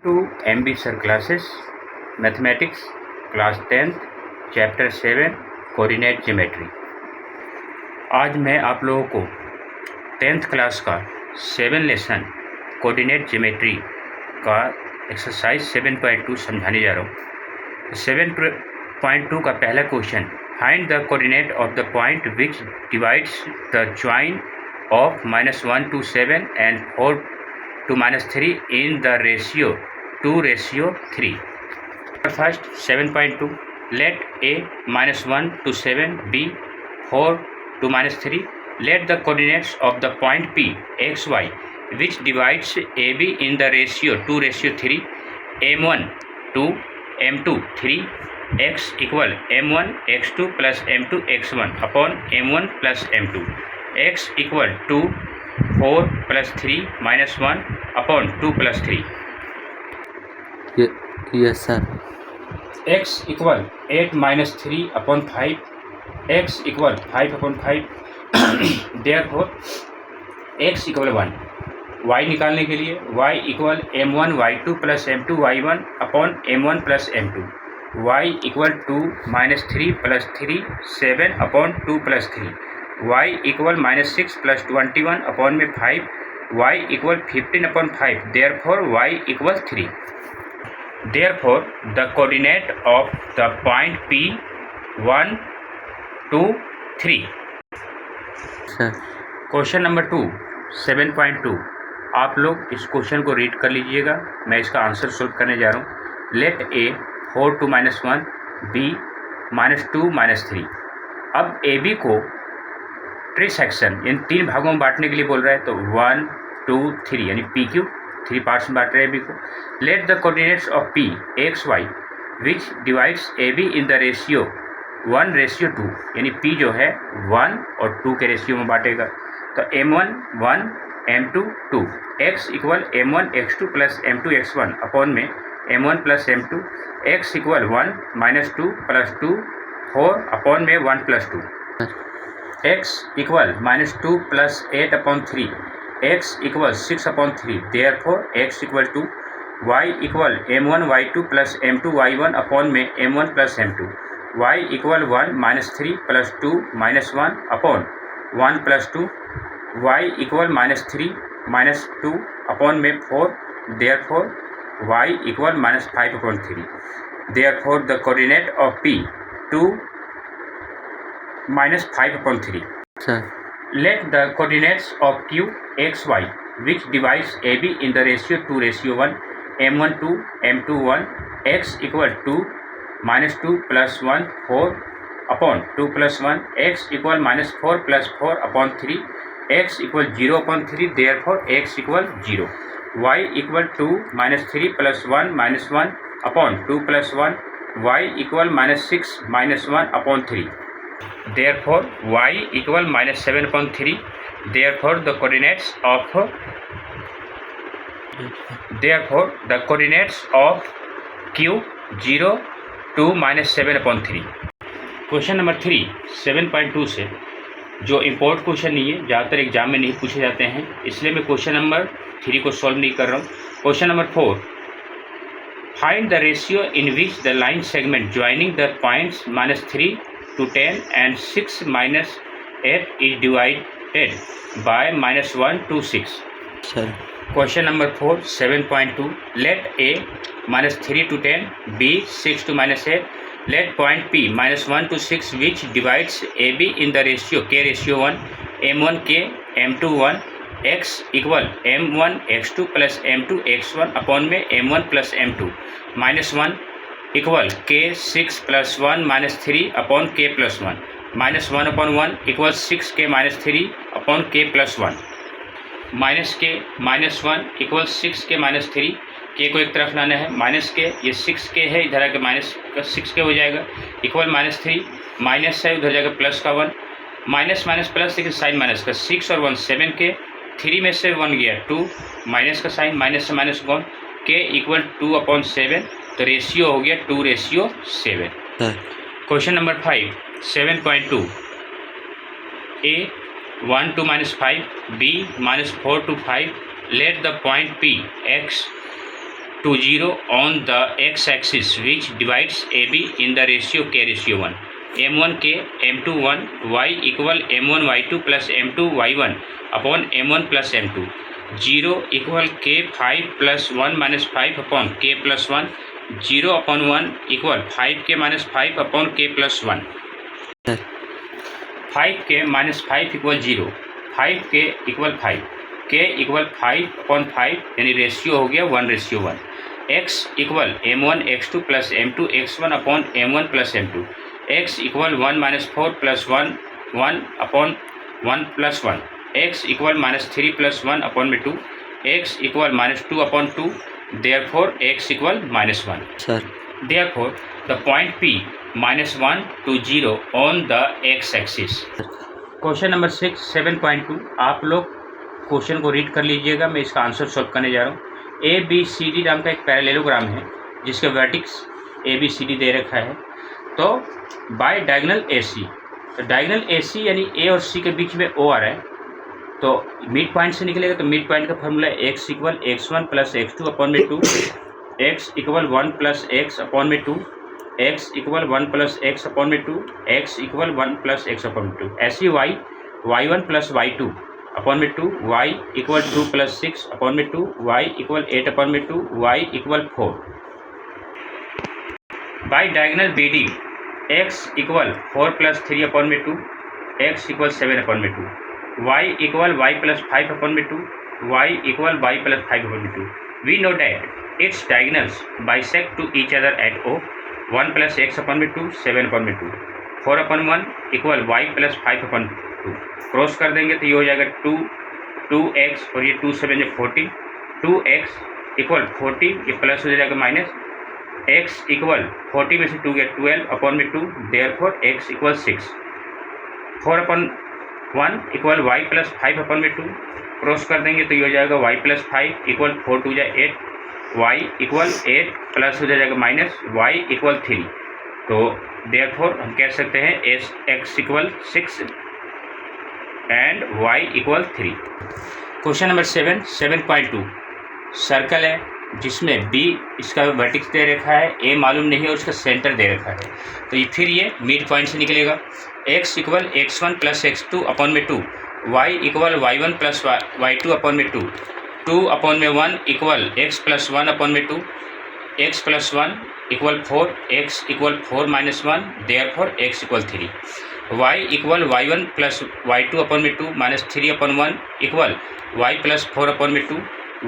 to MB Sir Classes Mathematics Class 10th Chapter 7 coordinate geometry. आज मैं आप लोगों को 10th क्लास का 7 लेसन कोऑर्डिनेट ज्योमेट्री का एक्सरसाइज 7.2 समझाने जा रहा हूँ। 7.2 का पहला question, find the coordinate of the point which divides the join of -1 to 7 and 4 to -3 in the ratio 2:3. First 7.2, let a -1 to 7 b 4 to -3. Let the coordinates of the point P x y which divides AB in the ratio 2:3 m1 2 m2 3 x equal m1 x2 plus m2 x1 upon m1 plus m2. x equal to 4 plus 3 minus 1 upon 2 plus 3. Yes sir. x equal 8 minus 3 upon 5. x equal 5 upon 5. Therefore x equal 1. y निकालने के लिए y equal m1 y2 plus m2 y1 upon m1 plus m2. y equal 2 minus 3 plus 3 7 upon 2 plus 3. y equal -6 plus 21 upon में 5. y equal 15 upon 5. Therefore y equal 3. Therefore the coordinate of the point P 1 2 3. Sir. Question number 2 7.2। आप लोग इस question को read कर लीजिएगा, मैं इसका answer solve करने जा रहा हूँ। Let a 4 to -1 b -2 -3। अब ए बी को ट्री सेक्शन इन 3 भागों में बांटने के लिए बोल रहा है, तो 1 2 3 यानी पी क्यू 3 पार्ट्स में बांट रहे हैं बी को। Let the coordinates of P X Y which divides A B in the ratio 1:2 यानी पी जो है 1 और 2 के रेशियो में बांटेगा। तो m1 1 m2 2 x equal m1 x2 plus m2 x1 upon में m1 plus m2 x equal 1 -2 plus 2 4 upon में 1 plus 2। x equal -2 plus 8 upon 3 x equal 6 upon 3। Therefore x equal to y equal m1 y2 plus m2 y1 upon में m1 plus m2। y equal 1 -3 plus 2 -1 upon 1 plus 2। y equal -3 -2 upon में 4। Therefore y equal -5 upon 3। Therefore the coordinate of p 2 -5 upon 3. Sir. Let the coordinates of Q x y which divides AB in the ratio 2:1 m1 2 m2 1 x equal 2 -2 plus 1 4 upon 2 plus 1 x equal -4 plus 4 upon 3 x equal 0 upon 3. Therefore x equal 0. y equal 2 -3 plus 1 -1 upon 2 plus 1 y equal -6 -1 upon 3. Therefore y equal -7 upon 3. Therefore the coordinates of Q 0 2 -7 upon 3. Question number 3 7.2 से जो import question नहीं है, ज़्यादातर exam में नहीं पूछे जाते हैं, इसलिए मैं क्वेश्चन नंबर 3 को सॉल्व नहीं कर रहा हूँ। Question number 4, find the ratio in which the line segment joining the points -3 to 10 and 6 -8 is divided by -1 to 6. Sir. Question number 4 7.2, let a -3 to 10 b 6 to -8. Let point P -1 to 6 which divides AB in the ratio k ratio 1 m1 k m2 1 x equal m1 x2 plus m2 x1 upon में m1 plus m2 -1 equal k 6 plus 1 -3 upon k plus 1 -1 upon 1 equal 6k -3 upon k plus 1 -k -1 equal 6k -3। k को एक तरफ लाना है, minus के ये 6k है, इधर आके -6k हो जाएगा इक्वल -3 माइनस है, उधर जाएगा प्लस का 1 माइनस माइनस प्लस, लेकिन साइन माइनस का 6 और 1 7k 3 में से 1 गया 2 माइनस का साइन माइनस से minus gone k equal 2 upon 7। तो रेशियो हो गया 2:7। Question number 5 7.2, a 1 to -5 b -4 to 5 let the point P x to 0 on the x-axis which divides AB in the ratio k/1. m1 k m2 1 y equal m1 y2 plus m2 y1 upon m1 plus m2. 0 equal k 5 plus 1 minus 5 upon k plus 1. 0 upon 1 equal 5k minus 5 upon k plus 1. Sir 5k minus 5 equal 0. 5k equal 5. k equal 5 upon 5 यानी ratio हो गया 1:1. x equal m1 x2 plus m2 x1 upon m1 plus m2. x equal 1 minus 4 plus 1 1 upon 1 plus 1. x equal minus 3 plus 1 upon 2. x equal minus 2 upon 2. Therefore x equal minus 1. Sir Therefore the point P minus 1 to 0 on the x-axis. Question number 6 7.2 आप लोग question को read कर लीजिएगा, मैं इसका answer solve करने जा रहा हूँ। ए बी सी डी नाम का एक पैरेललोग्राम है जिसके vertices A B C D दे रखा है। तो बाय डायगोनल ए सी, तो डायगोनल ए सी यानी ए और सी के बीच में ओ आ रहा है, तो मिड पॉइंट से निकलेगा। तो मिड पॉइंट का formula x equal x1 plus x2 upon में 2, x equal 1 plus x upon में 2, x equal 1 plus x upon में 2, x equal 1 plus x upon में 2। ऐसी y1 प्लस y2 अपॉन में 2, y इक्वल 2 प्लस 6 अपॉन में 2, y equal 8 upon में 2, y equal 4। By diagonal B D x equal 4 plus 3 upon में 2, x equal 7 upon में 2, y equal y plus 5 upon में 2, y equal y plus 5 upon में 2। We know that its diagonals bisect to each other at O। 1 plus x upon में 2 7 upon में 2, 4 upon 1 equal y plus 5 upon 2। Cross कर देंगे तो ये हो जाएगा 2x और ये 2 7 40, 2x इक्वल 40, ये प्लस हो जाएगा माइनस, x इक्वल 40 में से 2 गया 12 अपॉन में 2, therefore x equal 6। 4 upon 1 equal y plus 5 upon में 2, क्रॉस कर देंगे तो ये हो जाएगा y प्लस 5 इक्वल 4 2 जाए 8, y इक्वल 8 प्लस हो जाएगा माइनस, y इक्वल 3। तो देयरफॉर हम कह सकते हैं x equal 6 and y equal 3। Question number 7.2 circle है जिसमें b इसका वर्टिक्स दे रखा है, a मालूम नहीं है और उसका सेंटर दे रखा है। तो ये फिर ये मिड पॉइंट से निकलेगा। x equal x1 plus x2 upon में 2, y equal y1 plus y2 upon में 2, 2 अपॉन में 1 इक्वल x प्लस 1 अपॉन में 2, x plus 1 equal 4, x equal 4 minus 1, therefore x equal 3। y equal y1 plus y2 upon में 2 minus 3 upon 1 equal y plus 4 upon में 2,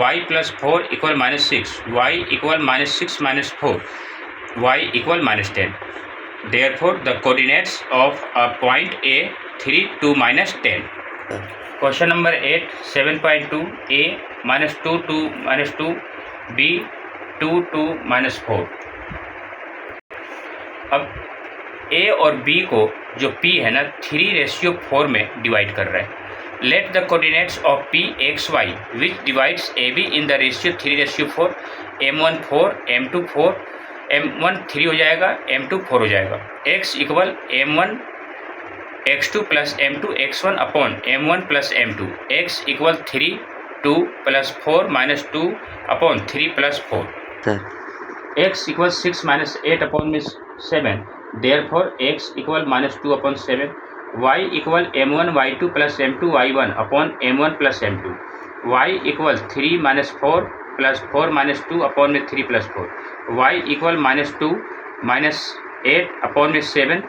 y plus 4 equal minus 6, y equal minus 6 minus 4, y equal minus 10। Therefore the coordinates of a point A 3 2 minus 10। Question number 8 7.2 A minus 2 2 minus 2, B 2 2 minus 4। अब A और B को जो P है ना 3:4 में divide कर रहा है। Let the coordinates of P X Y which divides AB in the ratio 3:4, m1 4 m2 4, m1 3 हो जाएगा, m2 4 हो जाएगा। x equal m1 x2 plus m2 x1 upon m1 plus m2, x equal 3 2 plus 4 minus 2 upon 3 plus 4। Sir x equal 6 minus 8 upon में 7, therefore x equal minus 2 upon 7, y equal m1 y2 plus m2 y1 upon m1 plus m2, y equal 3 minus 4 plus 4 minus 2 upon में 3 plus 4, y equal minus 2 minus 8 upon में 7,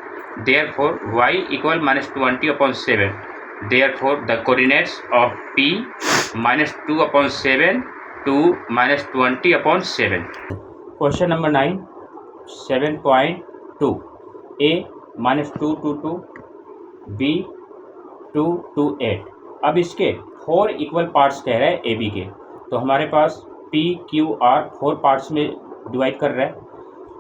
therefore y equal minus 20 upon 7। Therefore the coordinates of P minus 2 upon 7 2 minus 20 upon 7। Question number 9 7.2 A minus 2 2 2, B 2 2 8। अब इसके 4 equal parts कह रहा है A B के, तो हमारे पास P Q R 4 पार्ट्स में डिवाइड कर रहा है।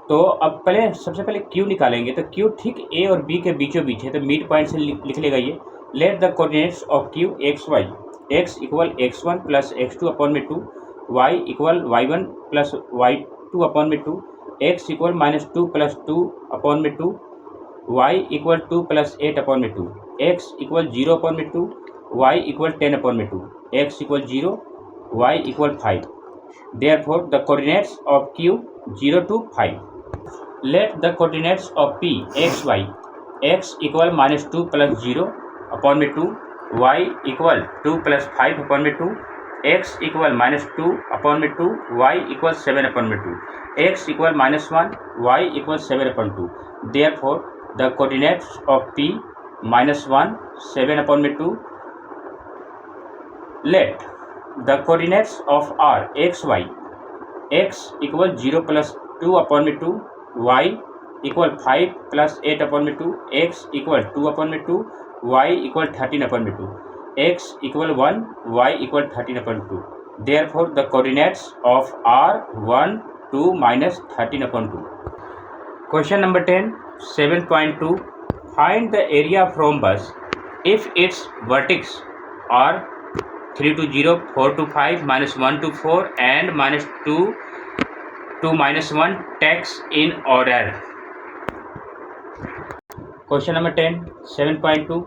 तो अब सबसे पहले Q निकालेंगे, तो Q ठीक A और B के बीचों बीच है, तो मिड पॉइंट से लिख लेगा ये। Let the coordinates of Q X Y, x equal x1 plus x2 upon में 2, y equal y1 plus y2 upon में 2, x equal minus 2 plus 2 upon में 2, y इक्वल 2 प्लस 8 अपॉन में 2, x इक्वल 0 अपॉन में 2, y equal 10 upon में 2, x equal 0, y equal 5। Therefore, the coordinates of Q 0 to 5. Let the coordinates of P x y, x equal -2 plus 0 upon में 2, y equal 2 plus 5 upon में 2, x equal -2 upon में 2, y equal 7 upon में 2, x equal -1, y equal 7 upon 2. Therefore, the coordinates of P -1, 7 upon में 2. Let the coordinates of R x y, x equal 0 plus 2 upon में 2, y equal 5 plus 8 upon में 2, x equal 2 upon में 2, y equal 13 upon में 2, x equal 1, y equal 13 upon 2. Therefore, the coordinates of R 1, 2 minus 13 upon 2. Question number 10, 7.2. Find the area of rhombus if its vertex are 3 to 0, 4 to 5, -1 to 4 and -2 to -1 takes in order. Question number 10, 7.2.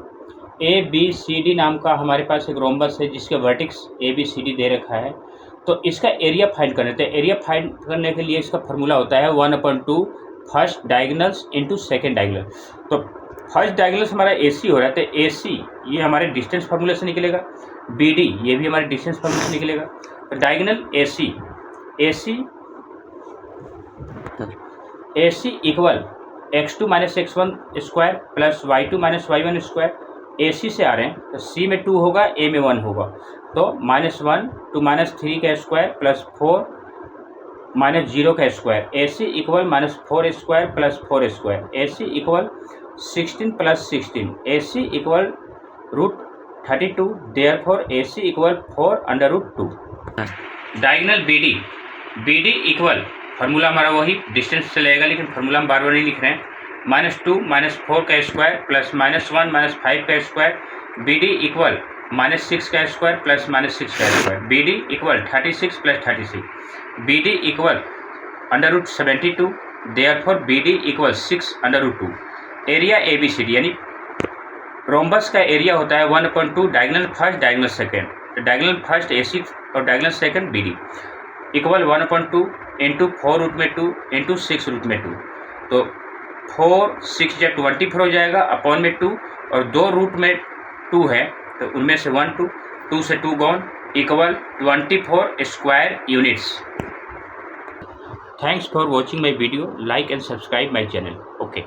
A B C D नाम का हमारे पास एक rhombus है जिसके vertices A B C D दे रखा है। तो इसका एरिया फाइंड करना है। एरिया फाइंड करने के लिए इसका फार्मूला होता है 1/2 first diagonals into second diagonal. तो फर्स्ट डायगोनल्स हमारा ए सी हो रहा है, तो ए सी ये हमारे डिस्टेंस फार्मूला से निकलेगा, बी डी ये भी हमारे डिस्टेंस फार्मूला से निकलेगा। तो diagonal A C equal x2 - x1 square plus y2 - y1 square. A C से आ रहे हैं तो सी में 2 होगा, ए में 1 होगा, तो -1 to -3 का स्क्वायर प्लस 4 -0 का square. A C equal -4 square plus 4 square. A C equal 16 plus 16। A C equal √32। Therefore A C equal 4/2। Diagonal B D equal formula हमारा वही डिस्टेंस से लगेगा, लेकिन फार्मूला हम बार बार नहीं लिख रहे हैं। -2 -4 का स्क्वायर प्लस -1 -5 का स्क्वायर। बी डी इक्वल -6 का स्क्वायर प्लस -6 का square. B D equal 36 plus 36। B D equal √72। Therefore B D equal 6/2। Area A B C D यानी रोम्बस का एरिया होता है 1/2 डायगोनल फर्स्ट डायगोनल सेकेंड। तो diagonal first A C और diagonal second B D equal 1/2 into 4√2 into 6√2। तो 4 6 या 24 हो जाएगा, अपॉन में 2 और 2 रूट में 2 है तो उनमें से 1 2 से 2 gone equal 24 square units. Thanks for watching my video. Like and subscribe my channel. Okay.